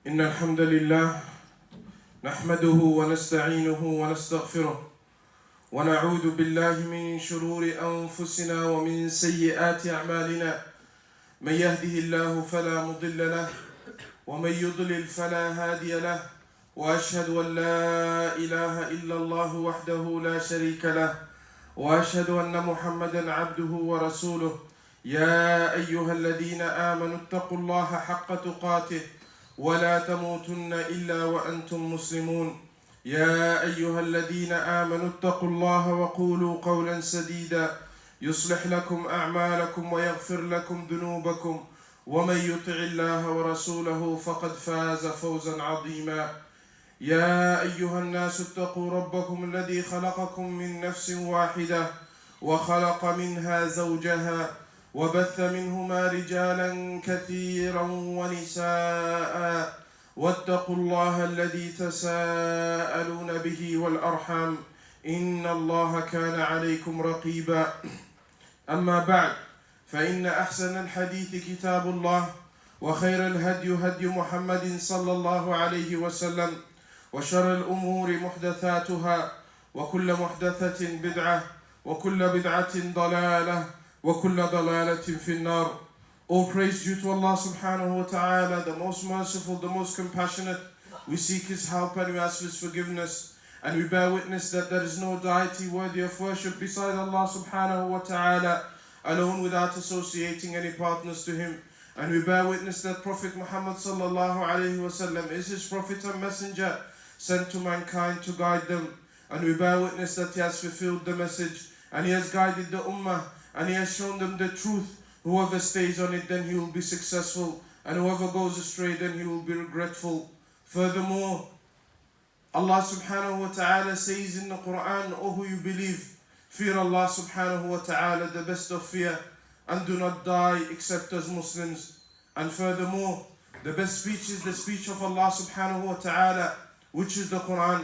إن الحمد لله نحمده ونستعينه ونستغفره ونعوذ بالله من شرور أنفسنا ومن سيئات أعمالنا من يهده الله فلا مضل له ومن يضلل فلا هادي له وأشهد أن لا إله إلا الله وحده لا شريك له وأشهد أن محمدا عبده ورسوله يا أيها الذين آمنوا اتقوا الله حق تقاته ولا تموتن إلا وأنتم مسلمون يا أيها الذين آمنوا اتقوا الله وقولوا قولا سديدا يصلح لكم أعمالكم ويغفر لكم ذنوبكم ومن يطع الله ورسوله فقد فاز فوزا عظيما يا أيها الناس اتقوا ربكم الذي خلقكم من نفس واحدة وخلق منها زوجها وبث منهما رجالا كثيرا ونساء واتقوا الله الذي تساءلون به والأرحام إن الله كان عليكم رقيبا أما بعد فإن أحسن الحديث كتاب الله وخير الهدي هدي محمد صلى الله عليه وسلم وشر الأمور محدثاتها وكل محدثة بدعة وكل بدعة ضلالة وَكُلَّ ضَلَالَةٍ فِي النَّارِ. All praise due to Allah subhanahu wa ta'ala, the most merciful, the most compassionate. We seek His help and we ask His forgiveness. And we bear witness that there is no deity worthy of worship beside Allah subhanahu wa ta'ala, alone without associating any partners to Him. And we bear witness that Prophet Muhammad sallallahu alayhi wa sallam is His Prophet and Messenger, sent to mankind to guide them. And we bear witness that He has fulfilled the message and He has guided the ummah. And He has shown them the truth. Whoever stays on it, then he will be successful. And whoever goes astray, then he will be regretful. Furthermore, Allah subhanahu wa ta'ala says in the Quran, O who you believe, fear Allah subhanahu wa ta'ala, the best of fear, and do not die except as Muslims. And furthermore, the best speech is the speech of Allah subhanahu wa ta'ala, which is the Quran.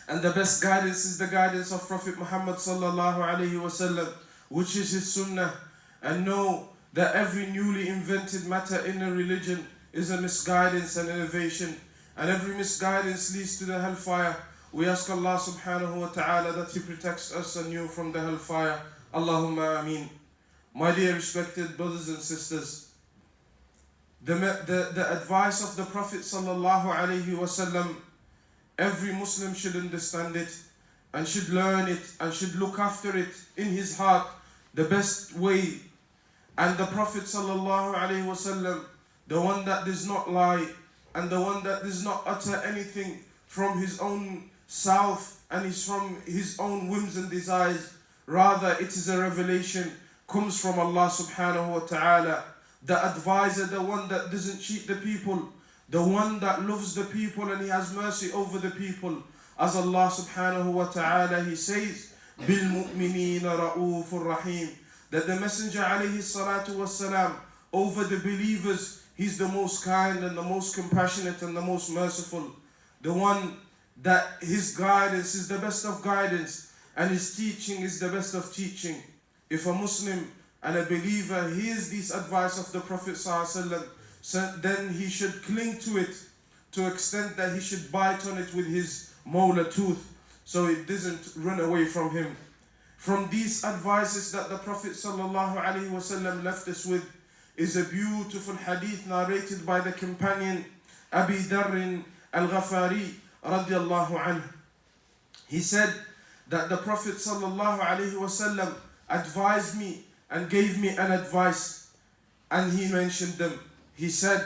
And the best guidance is the guidance of Prophet Muhammad sallallahu alayhi wa sallam, which is his sunnah. And know that every newly invented matter in a religion is a misguidance and innovation, and every misguidance leads to the hellfire. We ask Allah subhanahu wa ta'ala that He protects us and you from the hellfire. Allahumma ameen. My dear respected brothers and sisters, the advice of the Prophet sallallahu alayhi wa sallam, every Muslim should understand it and should learn it and should look after it in his heart the best way. And the Prophet sallallahu alaihi wasallam, the one that does not lie and the one that does not utter anything from his own self and is from his own whims and desires, rather it is a revelation, comes from Allah subhanahu wa ta'ala. The advisor, the one that doesn't cheat the people, the one that loves the people and He has mercy over the people. As Allah subhanahu wa ta'ala, He says, بِالْمُؤْمِنِينَ رَؤُوفٌ رَحِيمٌ, that the Messenger alayhi salatu wassalam, over the believers, he's the most kind and the most compassionate and the most merciful. The one that his guidance is the best of guidance and his teaching is the best of teaching. If a Muslim and a believer hears this advice of the Prophet sallallahu alaihi wasallam, then he should cling to it to the extent that he should bite on it with his molar tooth, so it doesn't run away from him. From these advices that the Prophet sallallahu alaihi wasallam left us with is a beautiful hadith narrated by the companion Abi Dharr al-Ghafari radiyallahu anhu. He said that the Prophet sallallahu alaihi wasallam advised me and gave me an advice, and he mentioned them. He said,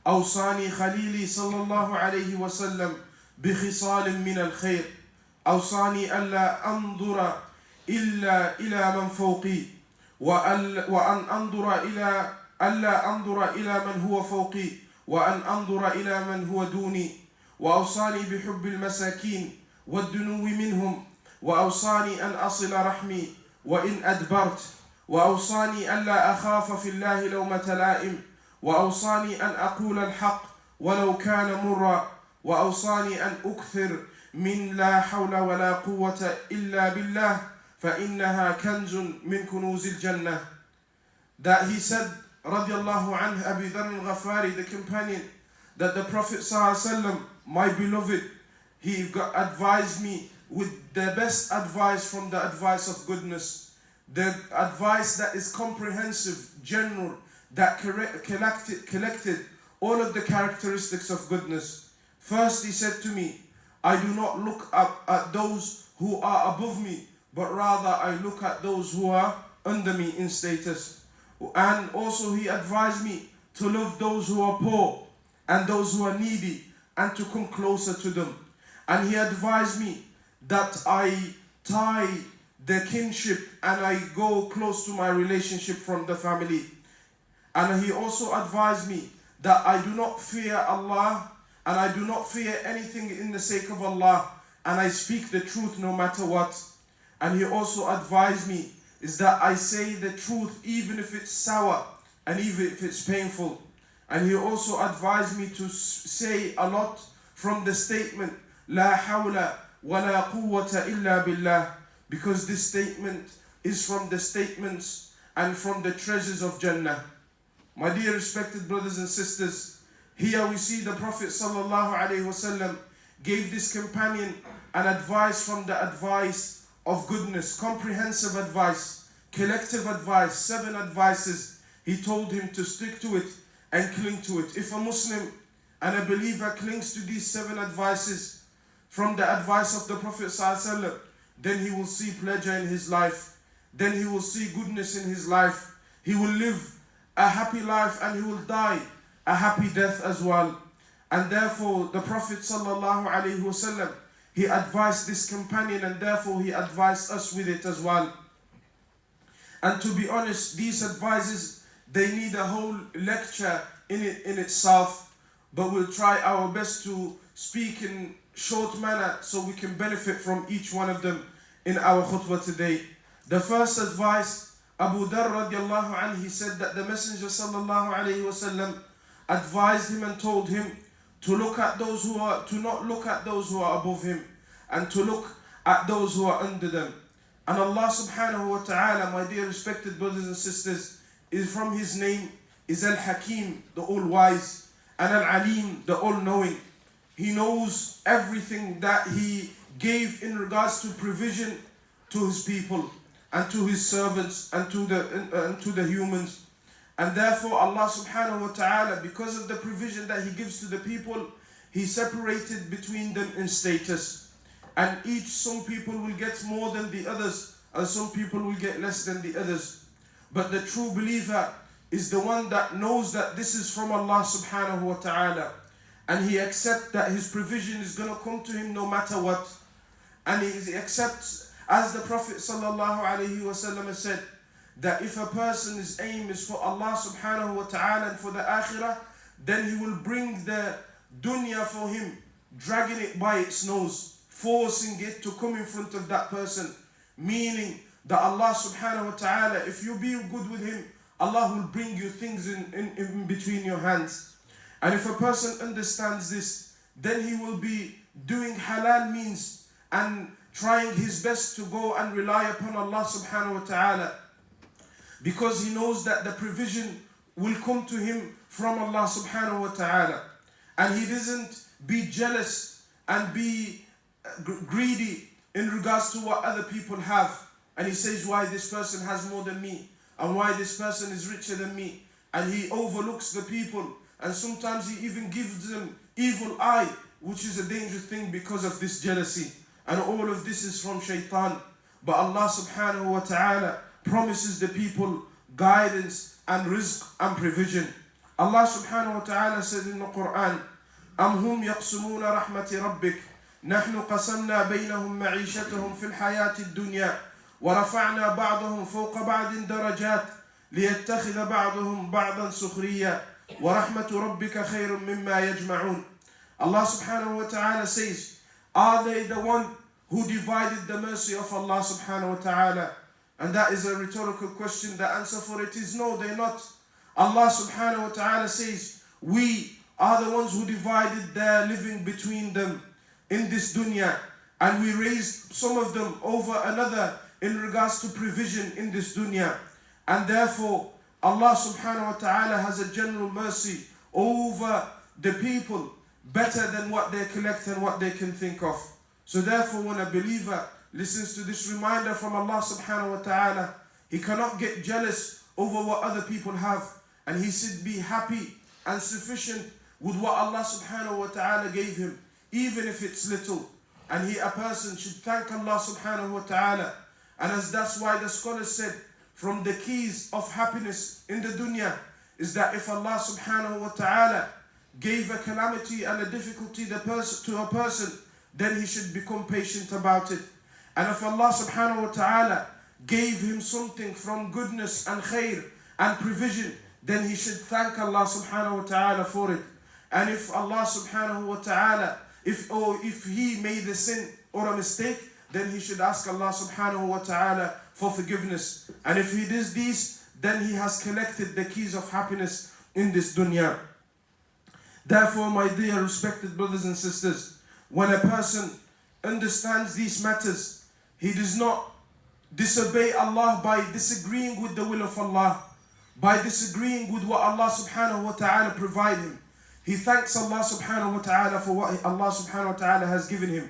أوصاني خليلي صلى الله عليه وسلم بخصال من الخير أوصاني ألا أنظر إلا إلى من فوقي وأن أنظر إلى ألا أنظر إلى من هو فوقي وأن أنظر إلى من هو دوني وأوصاني بحب المساكين والدنو منهم وأوصاني أن أصل رحمي وإن أدبرت وأوصاني ألا أخاف في الله لومة لائم وأوصاني أن أقول الحق ولو كان مرا وأوصاني أن أكثر من لا حول ولا قوة إلا بالله فإنها كنز من كنوز الجنة. That he said, radiallahu anhu, Abi Dharr al-Ghafari, the companion, that the Prophet ﷺ, my beloved, he advised me with the best advice from the advice of goodness, the advice that is comprehensive, general, that collected all of the characteristics of goodness. First, he said to me, I do not look up at those who are above me, but rather I look at those who are under me in status. And also he advised me to love those who are poor and those who are needy, and to come closer to them. And he advised me that I tie the kinship and I go close to my relationship from the family. And he also advised me that I do not fear Allah, and I do not fear anything in the sake of Allah, and I speak the truth no matter what. And he also advised me is that I say the truth even if it's sour and even if it's painful. And he also advised me to say a lot from the statement La hawla wa la quwwata illa billah, because this statement is from the statements and from the treasures of Jannah. My dear respected brothers and sisters, here we see the Prophet ﷺ gave this companion an advice from the advice of goodness, comprehensive advice, collective advice, 7 advices. He told him to stick to it and cling to it. If a Muslim and a believer clings to these 7 advices from the advice of the Prophet ﷺ, then he will see pleasure in his life. Then he will see goodness in his life. He will live a happy life and he will die a happy death as well. And therefore the Prophet ﷺ, he advised this companion, and therefore he advised us with it as well. And to be honest, these advices, they need a whole lecture in itself, but we'll try our best to speak in short manner so we can benefit from each one of them in our khutbah today. The first advice, Abu Dharr radiallahu anhu, he said that the Messenger sallallahu alayhi wasallam advised him and told him to look at those who are, to not look at those who are above him, and to look at those who are under them. And Allah subhanahu wa ta'ala, my dear respected brothers and sisters, is from his name is Al-Hakim, the all-wise, and Al-Alim, the all-knowing. He knows everything that he gave in regards to provision to his people and to his servants and to the humans. And therefore Allah subhanahu wa ta'ala, because of the provision that he gives to the people, he separated between them in status. And some people will get more than the others, and some people will get less than the others. But the true believer is the one that knows that this is from Allah subhanahu wa ta'ala, and he accepts that his provision is going to come to him no matter what. And he accepts, as the Prophet sallallahu alaihi wasallam said, that if a person's aim is for Allah subhanahu wa ta'ala and for the akhirah, then he will bring the dunya for him, dragging it by its nose, forcing it to come in front of that person. Meaning that Allah subhanahu wa ta'ala, if you be good with him, Allah will bring you things in between your hands. And if a person understands this, then he will be doing halal means and trying his best to go and rely upon Allah subhanahu wa ta'ala, because he knows that the provision will come to him from Allah subhanahu wa ta'ala. And he doesn't be jealous and be greedy in regards to what other people have. And he says why this person has more than me, and why this person is richer than me. And he overlooks the people, and sometimes he even gives them evil eye, which is a dangerous thing because of this jealousy. And all of this is from shaitan. But Allah subhanahu wa ta'ala promises the people guidance and rizq and provision. Allah subhanahu wa ta'ala said in the Quran, أَمْ هُمْ يَقْسُمُونَ رَحْمَةِ رَبِّكَ نَحْنُ قَسَمْنَا بَيْنَهُمْ مَعِيشَتَهُمْ فِي الْحَيَاةِ الدُّنْيَا وَرَفَعْنَا بَعْضَهُمْ فَوْقَ بَعْضٍ دَرَجَاتٍ لِيَتَّخِذَ بَعْضُهُمْ بَعْضًا سُخْرِيًّا وَرَحْمَةُ رَبِّكَ خَيْرٌ مِمَّا يَجْمَعُونَ. Allah subhanahu wa ta'ala says, are they the one who divided the mercy of Allah subhanahu wa ta'ala? And that is a rhetorical question. The answer for it is no, they're not. Allah subhanahu wa ta'ala says, we are the ones who divided their living between them in this dunya, and we raised some of them over another in regards to provision in this dunya. And therefore Allah subhanahu wa ta'ala has a general mercy over the people better than what they collect and what they can think of. So therefore, when a believer listens to this reminder from Allah subhanahu wa ta'ala, he cannot get jealous over what other people have, and he should be happy and sufficient with what Allah subhanahu wa ta'ala gave him, even if it's little. And a person should thank Allah subhanahu wa ta'ala. And that's why the scholars said, from the keys of happiness in the dunya is that if Allah subhanahu wa ta'ala gave a calamity and a difficulty to a person, then he should become patient about it. And if Allah subhanahu wa ta'ala gave him something from goodness and khair and provision, then he should thank Allah subhanahu wa ta'ala for it. And if Allah subhanahu wa ta'ala, if he made a sin or a mistake, then he should ask Allah subhanahu wa ta'ala for forgiveness. And if he does these, then he has collected the keys of happiness in this dunya. Therefore, my dear respected brothers and sisters, when a person understands these matters, he does not disobey Allah by disagreeing with the will of Allah, by disagreeing with what Allah subhanahu wa ta'ala provide him. He thanks Allah subhanahu wa ta'ala for what Allah subhanahu wa ta'ala has given him.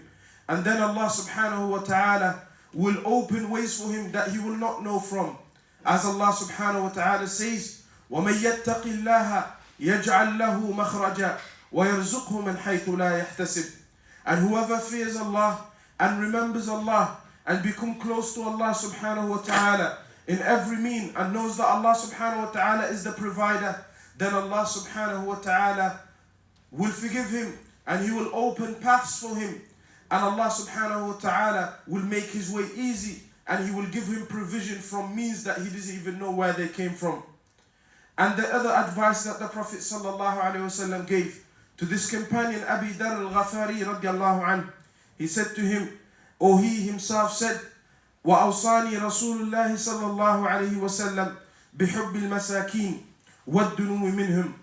And then Allah subhanahu wa ta'ala will open ways for him that he will not know from. As Allah subhanahu wa ta'ala says, وَمَنْ يَتَّقِ اللَّهَ يَجْعَلْ لَهُ مَخْرَجًا وَيَرْزُقْهُ مِنْ حَيْثُ لَا يَحْتَسِبُ. And whoever fears Allah and remembers Allah and become close to Allah subhanahu wa ta'ala in every mean and knows that Allah subhanahu wa ta'ala is the provider, then Allah subhanahu wa ta'ala will forgive him and he will open paths for him. And Allah subhanahu wa ta'ala will make his way easy and he will give him provision from means that he doesn't even know where they came from. And the other advice that the Prophet sallallahu alaihi wasallam gave to this companion Abi Dharr al-Ghafari radiallahu anhu, he said to him, or he himself said, وَأَوْصَانِي رَسُولُ اللَّهِ صَلَّى اللَّهُ عَلَيْهِ وَسَلَّمْ بِحُبِّ الْمَسَاكِينِ وَالدُّنُوِ مِنْهُمْ,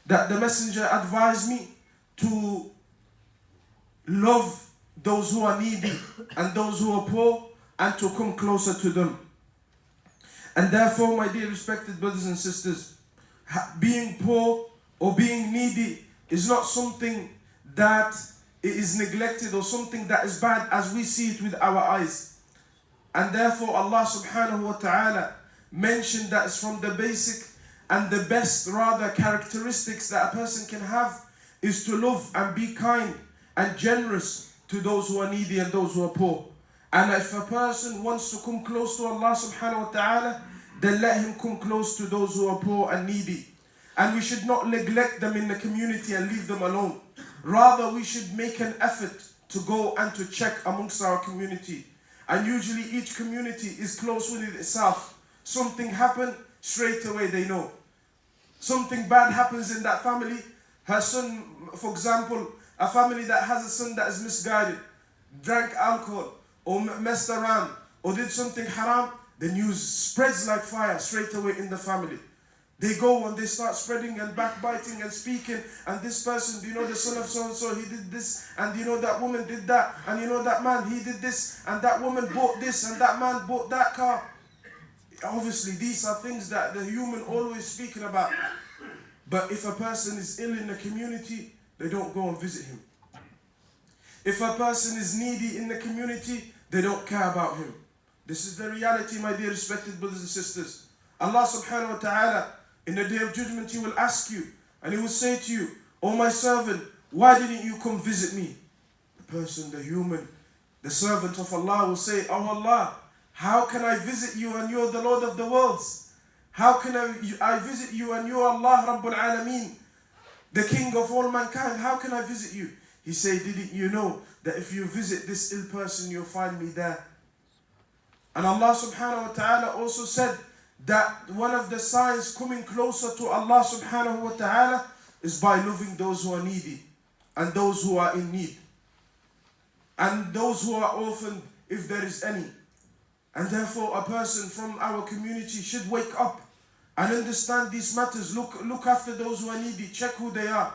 that the messenger advised me to love those who are needy and those who are poor and to come closer to them. And therefore, my dear respected brothers and sisters, being poor or being needy is not something that is neglected or something that is bad as we see it with our eyes. And therefore Allah subhanahu wa ta'ala mentioned that it's from the basic and the best rather characteristics that a person can have is to love and be kind and generous to those who are needy and those who are poor. And if a person wants to come close to Allah subhanahu wa ta'ala, then let him come close to those who are poor and needy. And we should not neglect them in the community and leave them alone. Rather, we should make an effort to go and to check amongst our community. And usually each community is close with itself. Something happened, straight away they know. Something bad happens in that family. Her son, for example, a family that has a son that is misguided, drank alcohol, or messed around, or did something haram, the news spreads like fire straight away in the family. They go and they start spreading and backbiting and speaking, and this person, you know, the son of so-and-so, he did this, and you know that woman did that, and you know that man, he did this, and that woman bought this, and that man bought that car. Obviously, these are things that the human always speaking about. But if a person is ill in the community, they don't go and visit him. If a person is needy in the community, they don't care about him. This is the reality, my dear respected brothers and sisters. Allah subhanahu wa ta'ala, in the day of judgment, he will ask you, and he will say to you, "Oh my servant, why didn't you come visit me?" The person, the human, the servant of Allah will say, "Oh Allah, how can I visit you and you're the Lord of the worlds? How can I visit you and you're Allah Rabbul Alameen, the King of all mankind? How can I visit you?" He said, "Didn't you know that if you visit this ill person, you'll find me there?" And Allah subhanahu wa ta'ala also said that one of the signs coming closer to Allah subhanahu wa ta'ala is by loving those who are needy and those who are in need and those who are orphaned if there is any. And therefore a person from our community should wake up and understand these matters. Look after those who are needy, check who they are,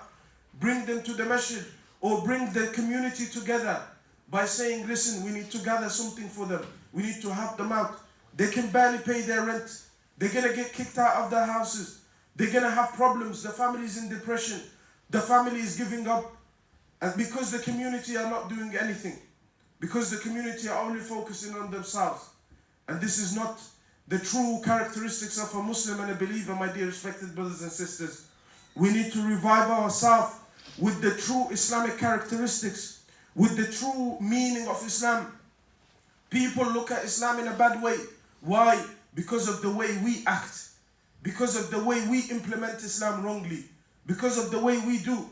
bring them to the masjid or bring the community together by saying, "Listen, we need to gather something for them. We need to help them out. They can barely pay their rent. They're going to get kicked out of their houses. They're going to have problems. The family's in depression. The family is giving up, and because the community are not doing anything, because the community are only focusing on themselves. And this is not the true characteristics of a Muslim and a believer, my dear respected brothers and sisters. We need to revive ourselves with the true Islamic characteristics, with the true meaning of Islam. People look at Islam in a bad way. Why? Because of the way we act, because of the way we implement Islam wrongly, because of the way we do.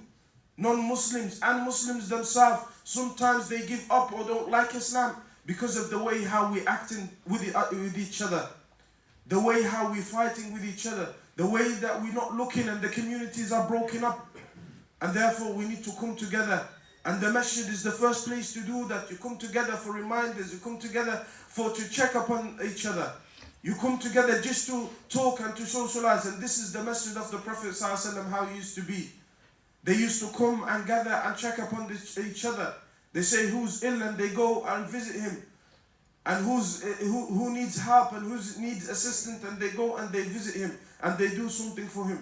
Non-Muslims and Muslims themselves, sometimes they give up or don't like Islam because of the way how we acting with each other, the way how we fighting with each other, the way that we're not looking and the communities are broken up. And therefore we need to come together. And the masjid is the first place to do that. You come together for reminders, you come together to check upon each other. You come together just to talk and to socialize. And this is the masjid of the Prophet ﷺ, how he used to be. They used to come and gather and check upon each other. They say who's ill and they go and visit him. And who needs help and who needs assistance, and they go and they visit him and they do something for him.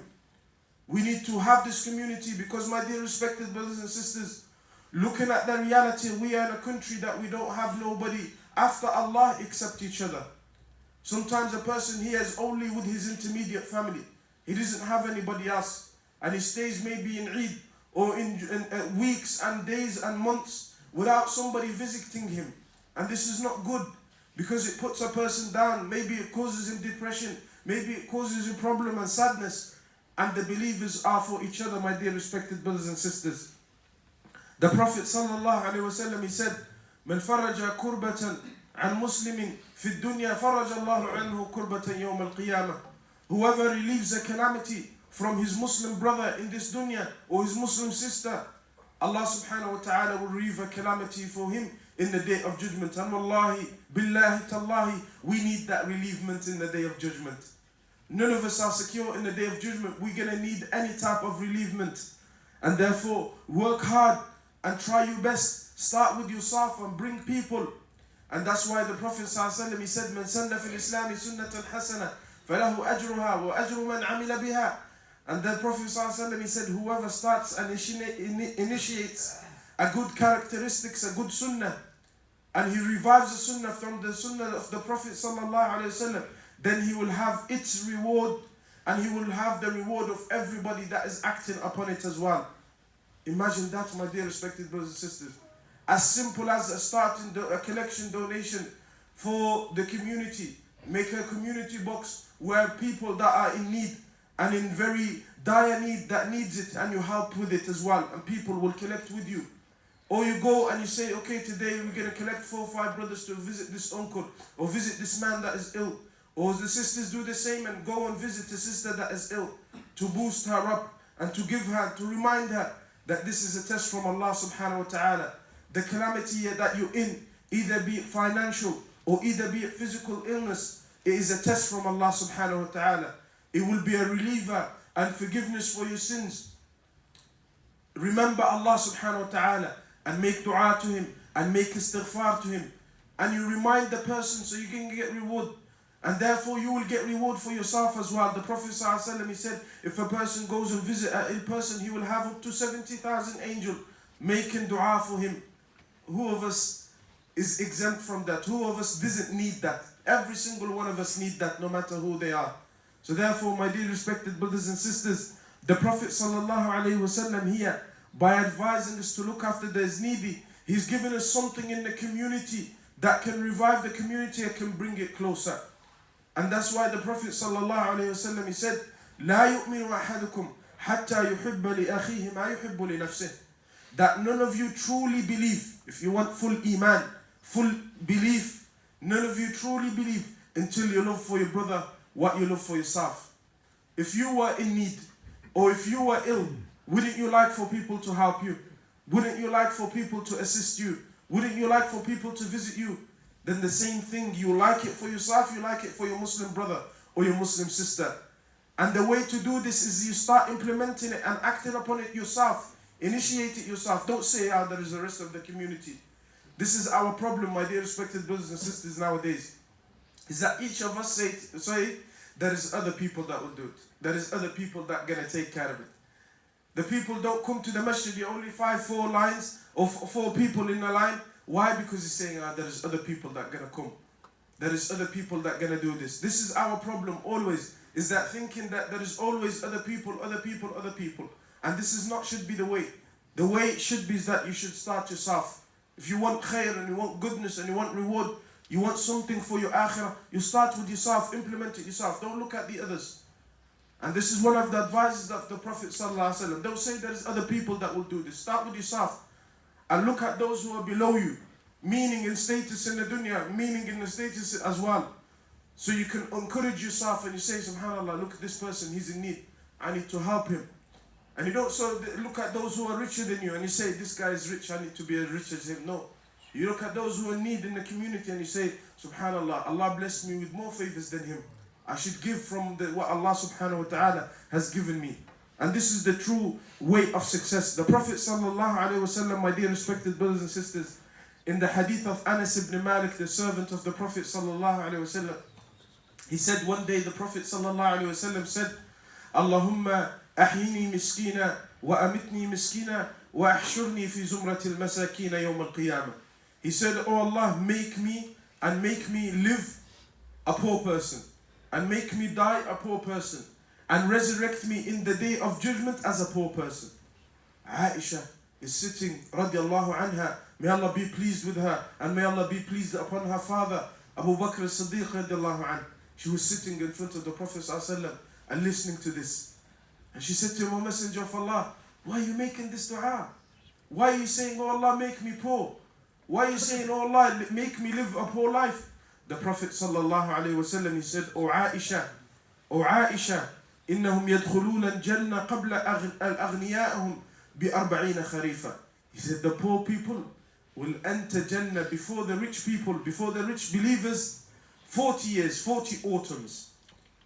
We need to have this community because, my dear respected brothers and sisters, looking at the reality, we are in a country that we don't have nobody after Allah except each other. Sometimes a person here is only with his intermediate family. He doesn't have anybody else. And he stays maybe in Eid or in weeks and days and months without somebody visiting him. And this is not good because it puts a person down. Maybe it causes him depression. Maybe it causes him problem and sadness. And the believers are for each other, my dear respected brothers and sisters. The Prophet ﷺ, he said, من فرج كربة عن مسلم في الدنيا فرج الله عنه كربة يوم القيامة. Whoever relieves a calamity from his Muslim brother in this dunya or his Muslim sister, Allah subhanahu wa ta'ala will relieve a calamity for him in the day of judgment. And wallahi, billahi tallahi, we need that relievement in the day of judgment. None of us are secure in the day of judgment. We're going to need any type of relievement. And therefore, work hard and try your best. Start with yourself and bring people. And that's why the Prophet ﷺ, he said, من سن في الإسلام سنة حسنة فله أجرها وأجر من عمل بها. And the Prophet ﷺ, he said, whoever starts and initiates a good characteristics, a good sunnah, and he revives the sunnah from the sunnah of the Prophet ﷺ, then he will have its reward, and he will have the reward of everybody that is acting upon it as well. Imagine that, my dear respected brothers and sisters. As simple as starting a collection donation for the community. Make a community box where people that are in need and in very dire need that needs it, and you help with it as well, and people will collect with you. Or you go and you say, okay, today we're going to collect 4 or 5 brothers to visit this uncle or visit this man that is ill. Or the sisters do the same and go and visit the sister that is ill to boost her up and to give her, to remind her that this is a test from Allah subhanahu wa ta'ala. The calamity that you're in, either be it financial or either be it physical illness, it is a test from Allah subhanahu wa ta'ala. It will be a reliever and forgiveness for your sins. Remember Allah subhanahu wa ta'ala and make dua to him and make istighfar to him. And you remind the person so you can get reward. And therefore you will get reward for yourself as well. The Prophet ﷺ, he said, if a person goes and visit an ill person, he will have up to 70,000 angels making dua for him. Who of us is exempt from that? Who of us doesn't need that? Every single one of us need that, no matter who they are. So therefore, my dear respected brothers and sisters, the Prophet ﷺ here, by advising us to look after those needy, he's given us something in the community that can revive the community and can bring it closer. And that's why the Prophet ﷺ, he said, لا يؤمن أحدكم حتى يحب لأخيه ما يحب لنفسه. That none of you truly believe, if you want full iman, full belief, none of you truly believe until you love for your brother what you love for yourself. If you were in need or if you were ill, wouldn't you like for people to help you? Wouldn't you like for people to assist you? Wouldn't you like for people to visit you? Then the same thing, you like it for yourself, you like it for your Muslim brother or your Muslim sister. And the way to do this is you start implementing it and acting upon it yourself. Initiate it yourself. Don't say, there is the rest of the community. This is our problem, my dear respected brothers and sisters nowadays. Is that each of us say there is other people that will do it. There is other people that are going to take care of it. The people don't come to the masjid, you're only 4 lines, or 4 people in a line. Why? Because he's saying, there is other people that are going to come. There is other people that are going to do this. This is our problem always, is that thinking that there is always other people. And this is not should be the way. The way it should be is that you should start yourself. If you want khair and you want goodness and you want reward, you want something for your akhirah, you start with yourself, implement it yourself. Don't look at the others. And this is one of the advices of the Prophet ﷺ. Don't say there is other people that will do this. Start with yourself. And look at those who are below you. Meaning in status in the dunya, meaning in the status as well. So you can encourage yourself and you say, subhanAllah, look at this person, he's in need. I need to help him. And you don't so look at those who are richer than you and you say, this guy is rich, I need to be as rich as him. No. You look at those who are in need in the community and you say, subhanAllah, Allah blessed me with more favors than him. I should give from what Allah subhanahu wa ta'ala has given me. And this is the true way of success. The Prophet sallallahu alayhi wa sallam, my dear respected brothers and sisters, in the hadith of Anas ibn Malik, the servant of the Prophet sallallahu alayhi wa sallam, he said one day, the Prophet sallallahu alayhi wa sallam said, Allahumma ahyini miskina wa amitni miskina wa ahshurni fi zumratil masakina yawm al-qiyamah. He said, oh Allah, make me live a poor person, and make me die a poor person, and resurrect me in the day of judgment as a poor person. Aisha is sitting, radiallahu anha, may Allah be pleased with her, and may Allah be pleased upon her father, Abu Bakr as-Siddiq radiallahu anhu. She was sitting in front of the Prophet ﷺ and listening to this. And she said to him, O Messenger of Allah, why are you making this dua? Why are you saying, oh Allah, make me poor? Why are you saying, oh Allah, make me live a poor life? The Prophet ﷺ, he said, O Aisha, إنهم يدخلون الجنة قبل أغنيائهم ب40 خريفا. He said, the poor people will enter Jannah before the rich people, before the rich believers, 40 years, 40 autumns.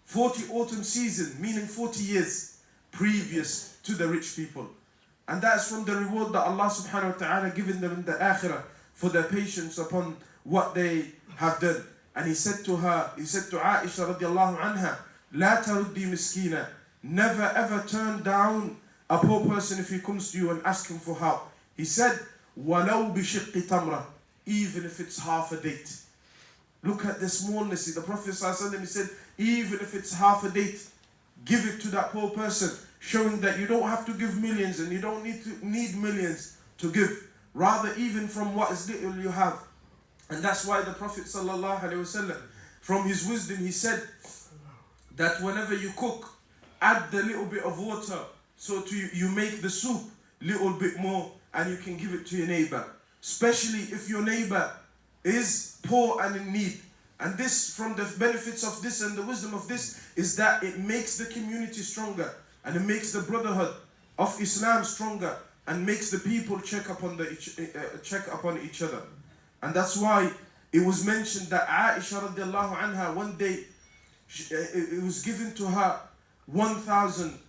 40 autumn season, meaning 40 years previous to the rich people. And that's from the reward that Allah subhanahu wa ta'ala given them in the akhirah for their patience upon what they have done. And he said to Aisha radiallahu anha, La taruddi miskina, never ever turn down a poor person if he comes to you and ask him for help. He said, Walau bishiqqi tamra, even if it's half a date. Look at the smallness. The Prophet ﷺ, he said, even if it's half a date, give it to that poor person, showing that you don't have to give millions and you don't need millions to give. Rather, even from what is little you have. And that's why the Prophet ﷺ, from his wisdom, he said that whenever you cook, add the little bit of water, so you make the soup little bit more, and you can give it to your neighbor. Especially if your neighbor is poor and in need. And this, from the benefits of this and the wisdom of this, is that it makes the community stronger, and it makes the brotherhood of Islam stronger, and makes the people check upon each other. And that's why it was mentioned that Aisha radiallahu anha, one day, it was given to her 1,000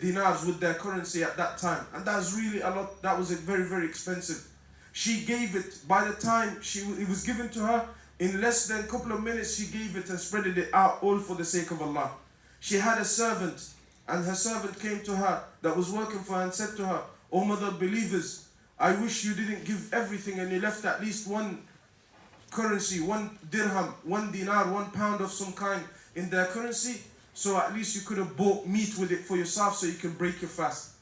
dinars with their currency at that time. And that's really a lot. That was very, very expensive. She gave it, by the time it was given to her, in less than a couple of minutes, she gave it and spread it out, all for the sake of Allah. She had a servant, and her servant came to her that was working for her and said to her, O mother of believers, I wish you didn't give everything and you left at least one currency, 1 dirham, 1 dinar, 1 pound of some kind in their currency, so at least you could have bought meat with it for yourself so you can break your fast.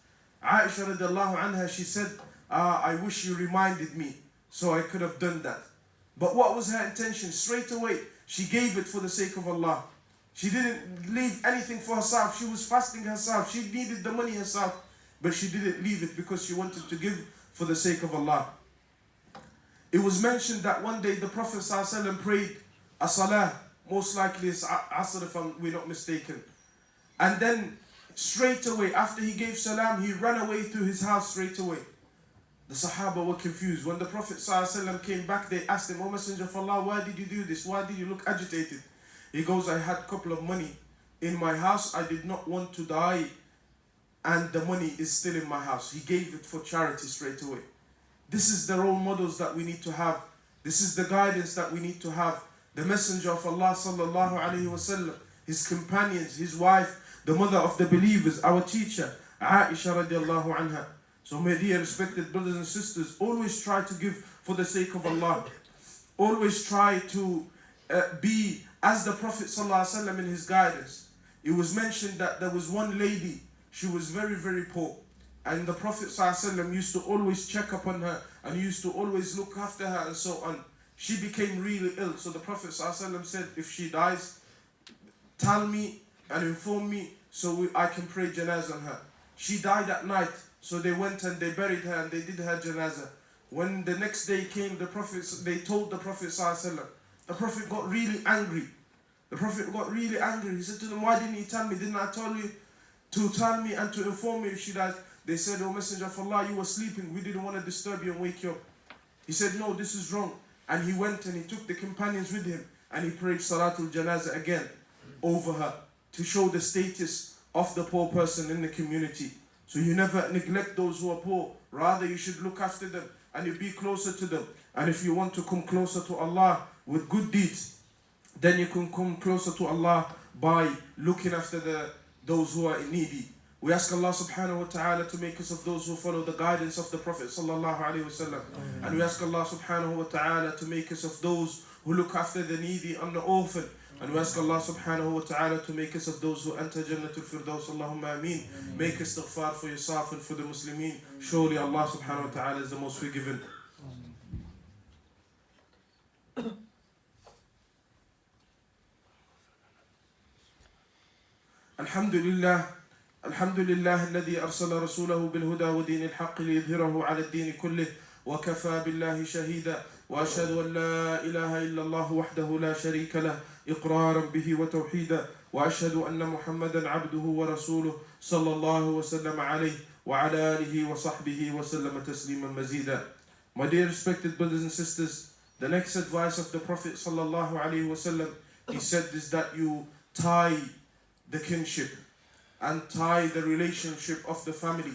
Aisha radiallahu anha, she said, I wish you reminded me so I could have done that. But what was her intention? Straight away, she gave it for the sake of Allah. She didn't leave anything for herself. She was fasting herself. She needed the money herself, but she didn't leave it because she wanted to give for the sake of Allah. It was mentioned that one day the Prophet ﷺ prayed a salah, most likely it's Asr if we're not mistaken. And then straight away, after he gave salam, he ran away to his house straight away. The Sahaba were confused. When the Prophet ﷺ came back, they asked him, O Messenger of Allah, why did you do this? Why did you look agitated? He goes, I had a couple of money in my house. I did not want to die, and the money is still in my house. He gave it for charity straight away. This is the role models that we need to have. This is the guidance that we need to have. The Messenger of Allah sallallahu alaihi wasallam, his companions, his wife, the mother of the believers, our teacher, Aisha radiallahu anha. So my dear respected brothers and sisters, always try to give for the sake of Allah. Always try to be as the Prophet ﷺ in his guidance. It was mentioned that there was one lady, she was very, very poor. And the Prophet ﷺ used to always check upon her and used to always look after her and so on. She became really ill. So the Prophet ﷺ said, if she dies, tell me and inform me so I can pray janazah on her. She died at night. So they went and they buried her and they did her janazah. When the next day came, they told the Prophet ﷺ. The Prophet got really angry. The Prophet got really angry. He said to them, why didn't you tell me? Didn't I tell you to tell me and to inform me if she died? They said, oh Messenger of Allah, you were sleeping. We didn't want to disturb you and wake you up. He said, no, this is wrong. And he went and he took the companions with him and he prayed Salatul Janazah again over her to show the status of the poor person in the community. So you never neglect those who are poor. Rather, you should look after them and you be closer to them. And if you want to come closer to Allah with good deeds, then you can come closer to Allah by looking after those who are needy. We ask Allah subhanahu wa ta'ala to make us of those who follow the guidance of the Prophet sallallahu alaihi wasallam. And we ask Allah subhanahu wa ta'ala to make us of those who look after the needy and the orphan. And we ask Allah subhanahu wa ta'ala to make us of those who enter Jannatul Firdaus. Allahumma ameen. Make istighfar for yourself and for the Muslimin. Surely Allah subhanahu wa ta'ala is the most forgiving. Alhamdulillah. الحمد لله الذي أرسل رسوله بالهدى ودين الحق ليظهره على الدين كله وكفى بالله شهيدا وأشهد أن لا إله إلا الله وحده لا شريك له إقرارا به وتوحيدا وأشهد أن محمدا عبده ورسوله صلى الله وسلم عليه وعلى آله وصحبه وسلم تسليما مزيدا. My dear respected brothers and sisters, the next advice of the Prophet صلى الله عليه وسلم, he said is that you tie the kinship and tie the relationship of the family.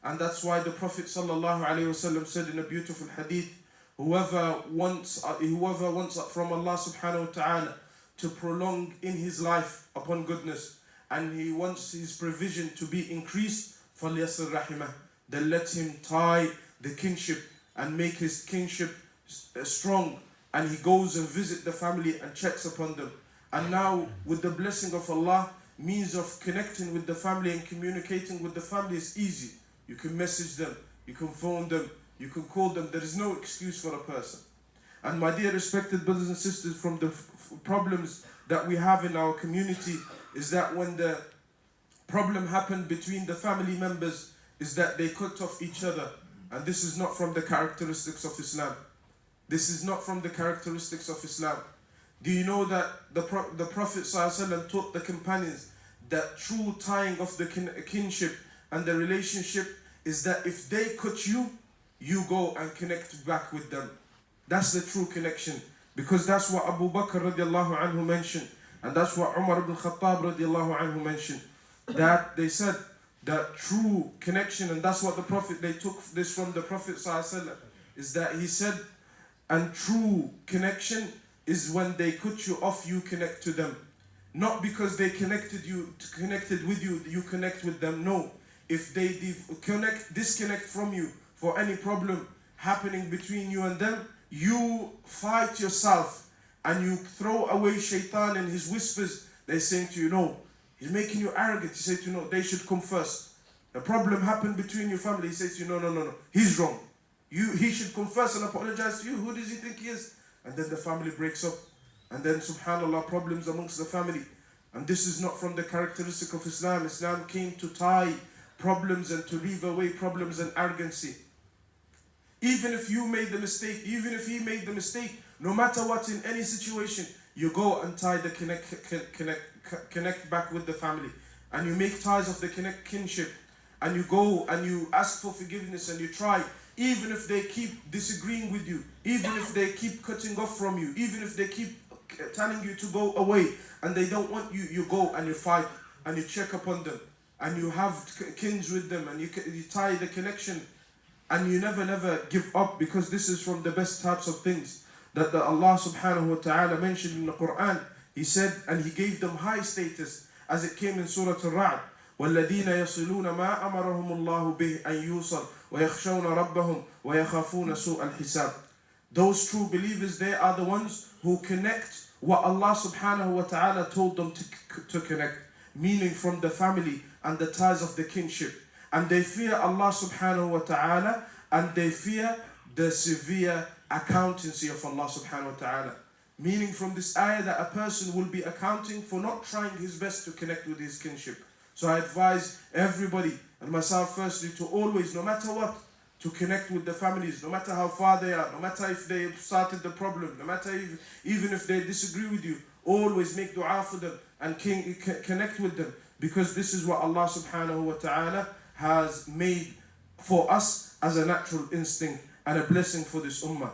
And that's why the Prophet ﷺ said in a beautiful hadith, whoever wants from Allah subhanahu wa ta'ala to prolong in his life upon goodness, and he wants his provision to be increased, فَلْيَصِلْ رَحِمَهُ, then let him tie the kinship and make his kinship strong, and he goes and visit the family and checks upon them. And now with the blessing of Allah, means of connecting with the family and communicating with the family is easy. You can message them, you can phone them, you can call them. There is no excuse for a person. And my dear respected brothers and sisters, from the problems that we have in our community is that when the problem happened between the family members is that they cut off each other. And this is not from the characteristics of Islam. This is not from the characteristics of Islam. Do you know that the Prophet ﷺ taught the companions that true tying of the kinship and the relationship is that if they cut you, you go and connect back with them. That's the true connection. Because that's what Abu Bakr radiallahu anhu mentioned. And that's what Umar ibn Khattab radiallahu anhu mentioned. That they said that true connection, and that's what the Prophet, they took this from the Prophet ﷺ, is that he said, and true connection is when they cut you off, you connect to them. Not because they connected with you, you connect with them. No. If they disconnect from you for any problem happening between you and them, you fight yourself and you throw away shaitan and his whispers. They're saying to you, no, he's making you arrogant. You say to you, no, they should come first. The problem happened between your family. He says to you, no, he's wrong. He should come first and apologize to you. Who does he think he is? And then the family breaks up. And then, subhanAllah, problems amongst the family. And this is not from the characteristic of Islam. Islam came to tie problems and to leave away problems and arrogancy. Even if you made the mistake, even if he made the mistake, no matter what, in any situation, you go and tie the connect back with the family. And you make ties of the kinship. And you go and you ask for forgiveness and you try. Even if they keep disagreeing with you, even if they keep cutting off from you, even if they keep telling you to go away and they don't want you, you go and you fight and you check upon them and you have kins with them and you tie the connection and you never give up, because this is from the best types of things that Allah subhanahu wa ta'ala mentioned in the Quran. He said, and he gave them high status as it came in Surah Al-Ra'd. والذين يصلون ما أمرهم الله به أن يوصل ويخشون ربهم ويخافون سوء الحساب. Those true believers, they are the ones who connect what Allah subhanahu wa ta'ala told them to connect, meaning from the family and the ties of the kinship. And they fear Allah subhanahu wa ta'ala, and they fear the severe accountancy of Allah subhanahu wa ta'ala. Meaning from this ayah that a person will be accounting for not trying his best to connect with his kinship. So I advise everybody, and myself firstly, to always, no matter what, to connect with the families, no matter how far they are, no matter if they started the problem, no matter even if they disagree with you, always make dua for them and connect with them, because this is what Allah subhanahu wa ta'ala has made for us as a natural instinct and a blessing for this ummah.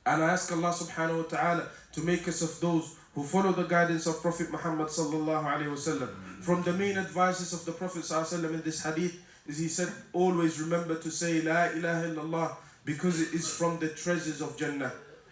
And I ask Allah subhanahu wa ta'ala to make us of those who follow the guidance of Prophet Muhammad sallallahu alayhi wa sallam. From the main advices of the Prophet sallallahu alayhi wa sallam in this hadith is he said, always remember to say La ilaha illallah, because it is from the treasures of Jannah.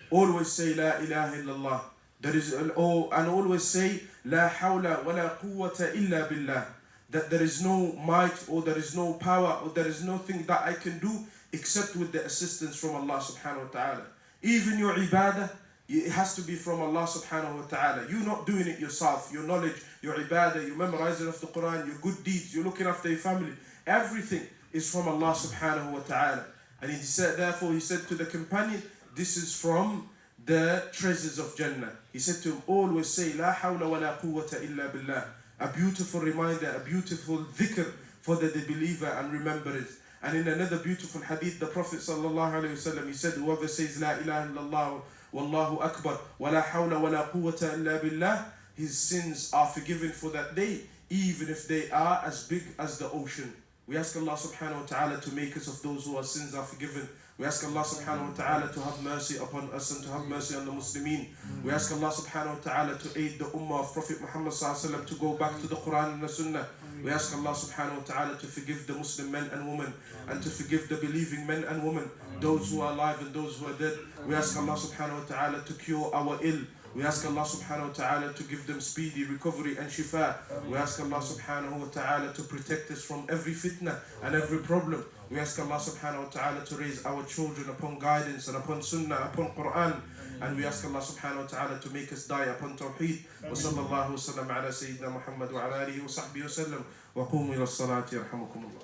Always say La ilaha illallah. And always say La hawla wa la quwwata illa billah. That there is no might, or there is no power, or there is nothing that I can do except with the assistance from Allah subhanahu wa ta'ala. Even your ibadah, it has to be from Allah subhanahu wa ta'ala. You're not doing it yourself. Your knowledge, your ibadah, your memorizing of the Quran, your good deeds, you're looking after your family. Everything is from Allah subhanahu wa ta'ala. And he said, therefore, he said to the companion, this is from the treasures of Jannah. He said to him, always say, La hawla wa la quwwata illa billah. A beautiful reminder, a beautiful dhikr for the believer and remember it. And in another beautiful hadith, the Prophet sallallahu alayhi wa sallam, he said, whoever says La ilaha illallah wallahu akbar wa la hawla wa la quwwata illa billah, his sins are forgiven for that day, even if they are as big as the ocean. We ask Allah subhanahu wa ta'ala to make us of those whose sins are forgiven. We ask Allah subhanahu wa ta'ala to have mercy upon us and to have mercy on the Muslimin. We ask Allah subhanahu wa ta'ala to aid the ummah of Prophet Muhammad sallallahu alayhi wa sallam to go back to the Quran and the Sunnah. We ask Allah subhanahu wa ta'ala to forgive the Muslim men and women, and to forgive the believing men and women, those who are alive and those who are dead. We ask Allah subhanahu wa ta'ala to cure our ill. We ask Allah subhanahu wa ta'ala to give them speedy recovery and shifa. We ask Allah subhanahu wa ta'ala to protect us from every fitna and every problem. We ask Allah subhanahu wa ta'ala to raise our children upon guidance and upon sunnah, upon Quran. And we ask Allah subhanahu wa ta'ala to make us die upon tawheed. Wa sallallahu wa sallam ala Sayyidina Muhammad wa ala alihi wa sahbihi wa sallam. Wa qumu ila salati yarhamukumullah.